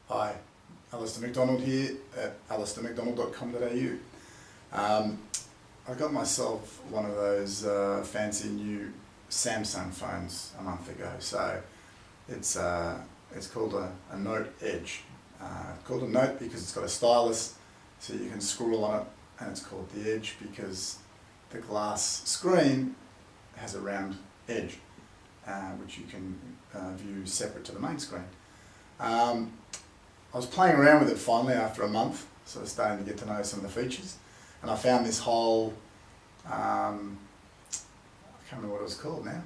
Hi, Alister McDonald here at alistermcdonald.com.au. I got myself one of those fancy new Samsung phones a month ago. So it's called a Note Edge. Called a Note because it's got a stylus so you can scroll on it, and it's called the Edge because the glass screen has a round edge which you can view separate to the main screen. I was playing around with it finally after a month, sort of starting to get to know some of the features, and I found this whole, I can't remember what it was called now,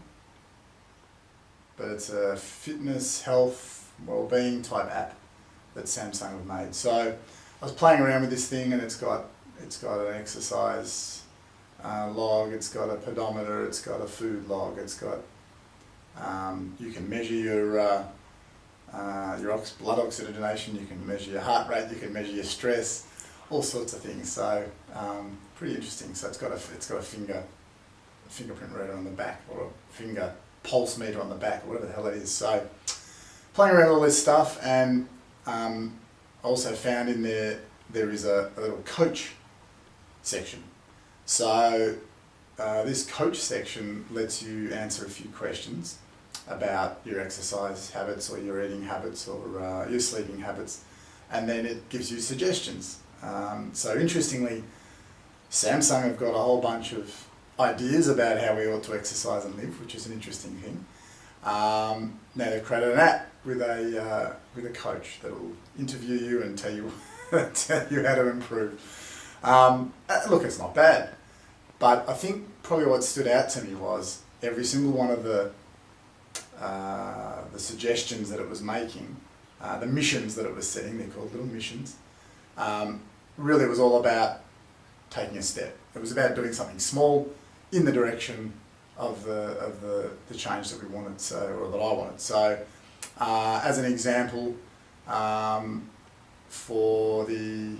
but it's a fitness, health, well-being type app that Samsung have made. So I was playing around with this thing, and it's got an exercise log, it's got a pedometer, it's got a food log, it's got, you can measure your blood oxygenation, you can measure your heart rate, you can measure your stress, all sorts of things. So pretty interesting. So it's got a fingerprint reader on the back, or a finger pulse meter on the back, or whatever the hell it is. So playing around with all this stuff, and I also found in there is a little coach section. So this coach section lets you answer a few questions about your exercise habits, or your eating habits, or your sleeping habits, and then it gives you suggestions. So interestingly, Samsung have got a whole bunch of ideas about how we ought to exercise and live, which is an interesting thing. Now they've created an app with a coach that will interview you and tell you tell you how to improve. Look, it's not bad, but I think probably what stood out to me was every single one of the suggestions that it was making, the missions that it was setting, they're called little missions, really it was all about taking a step. It was about doing something small in the direction of the change that we wanted, or that I wanted. So as an example, for the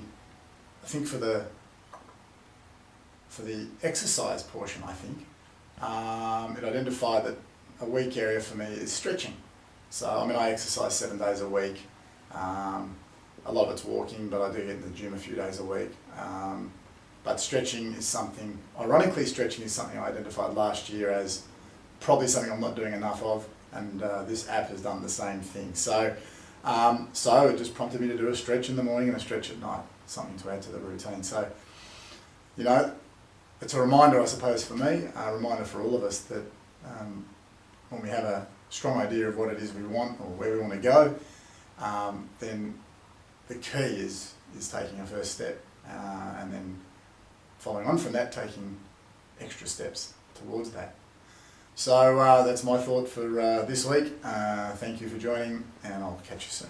exercise portion, I think it identified that a weak area for me is stretching. So I exercise 7 days a week. A lot of it's walking, but I do get in the gym a few days a week. But stretching is something, ironically stretching is something I identified last year as probably something I'm not doing enough of, and this app has done the same thing. So it just prompted me to do a stretch in the morning and a stretch at night, something to add to the routine. So, it's a reminder, I suppose, for me, a reminder for all of us that when we have a strong idea of what it is we want or where we want to go, then the key is taking a first step, and then following on from that, taking extra steps towards that. So that's my thought for this week. Thank you for joining, and I'll catch you soon.